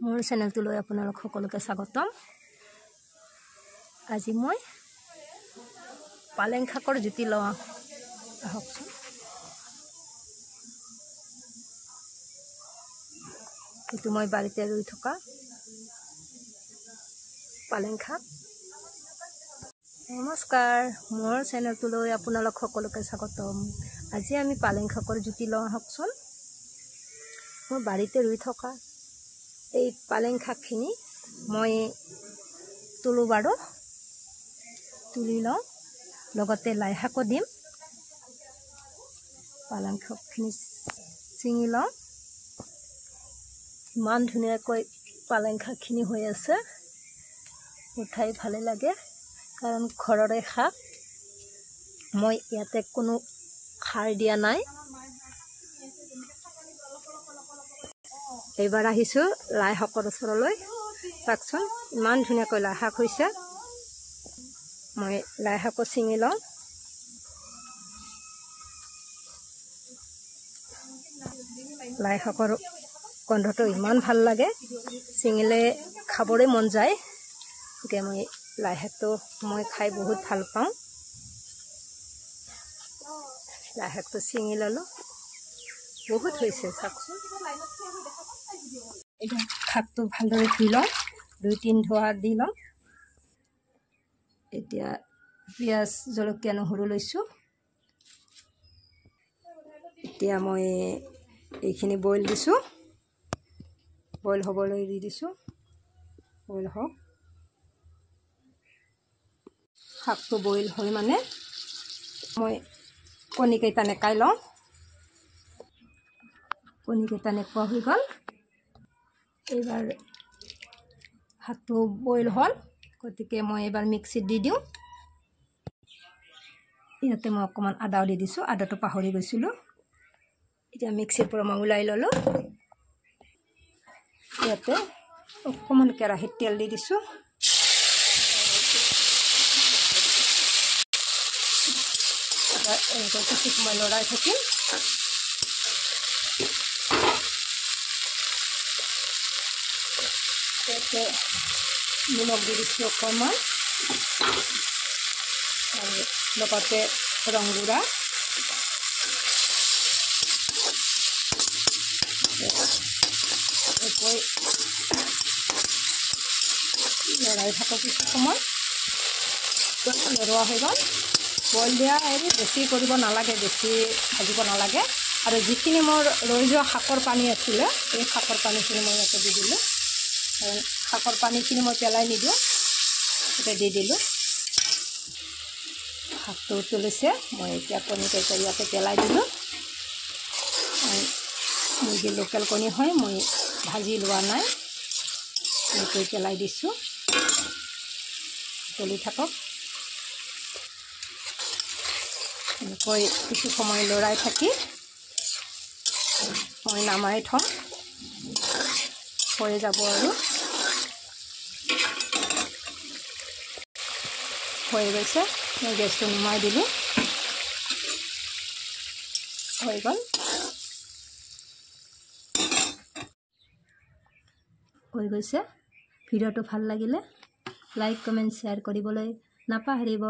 মোৰ চেনেলটোলৈ আপোনালোক সকলোকে স্বাগতম। আজি মই পালেং শাকৰ জুতি লওঁ আহকচোন। এইটো মই বাৰীতে ৰুই থকা পালেং শাক। নমস্কাৰ, মোৰ চেনেলটোলৈ আপোনালোক সকলোকে স্বাগতম। আজি আমি পালেং শাকৰ জুতি লওঁ আহকচোন। মই বাৰীতে ৰুই থকা এই পালেং শাকখিনি মই তুলো বাৰু, তুলি লওঁ, লগতে লাই শাকো দিম। পালেং শাকখিনি ছিঙি লওঁ। ইমান ধুনীয়াকৈ পালেং শাকখিনি হৈ আছে, উঠাই ভালে লাগে, কাৰণ ঘৰৰে শাক। মই ইয়াতে কোনো সাৰ দিয়া নাই। এইবাৰ আহিছোঁ লাই শাকৰ ওচৰলৈ। চাওকচোন ইমান ধুনীয়াকৈ লাই শাক হৈছে। মই লাই শাকো ছিঙি লওঁ। লাই শাকৰ গন্ধটো ইমান ভাল লাগে, ছিঙিলে খাবলৈ মন যায়। গতিকে মই লাই শাকটো খাই বহুত ভাল পাওঁ। লাই শাকটো ছিঙি ল'লোঁ, বহুত হৈছে চাওকচোন। এইটো শাকটো ভালদৰে ধুই লওঁ, 2-3 ধোৱা দি লওঁ। এতিয়া পিঁয়াজ, জলকীয়া, নহৰু লৈছোঁ। এতিয়া মই এইখিনি বইল দিছোঁ, বইল হ'বলৈ দি দিছোঁ। বইল হওক, শাকটো বইল হৈ মানে মই কণীকেইটা নেকাই লওঁ। কণীকেইটা নেকুৱা হৈ গ'ল। এইবাৰ শাকটো বইল হ'ল, গতিকে মই এইবাৰ মিক্সিত দি দিওঁ। ইয়াতে মই অকণমান আদাও দি দিছোঁ, আদাটো পাহৰি গৈছিলোঁ। এতিয়া মিক্সিৰ পৰা মই ওলাই ল'লোঁ। ইয়াতে অকণমান কেৰাহীত তেল দি দিছোঁ। কিছু সময় লৰাই থাকিম। ইয়াতে নিমখ দি দিছোঁ অকণমান, আৰু লগতে ৰং গুড়া। লৰাই থাকক কিছু সময়। লৰোৱা হৈ গ'ল। বইল দিয়া হেৰি বেছি কৰিব নালাগে, বেছি ভাজিব নালাগে। আৰু যিখিনি মোৰ ৰৈ যোৱা শাকৰ পানী আছিলে, এই শাকৰ পানীখিনি মই ইয়াতে দি দিলোঁ। শাকৰ পানীখিনি মই পেলাই নিদিওঁ, এতিয়া দি দিলোঁ। শাকটো উতলিছে, মই এতিয়া কণীকেইটা ইয়াতে পেলাই দিলোঁ। মুৰ্গী লোকেল কণী হয়, মই ভাজি লোৱা নাই, এনেকৈ পেলাই দিছোঁ। উতলি থাকক। এনেকৈ কিছু সময় লৰাই থাকি মই নামাই থ'ম, হৈ যাব আৰু। হৈ গৈছে, মই গেছটো নুমাই দিলোঁ। হৈ গ'ল, হৈ গৈছে। ভিডিঅ'টো ভাল লাগিলে লাইক, কমেণ্ট, শ্বেয়াৰ কৰিবলৈ নাপাহৰিব।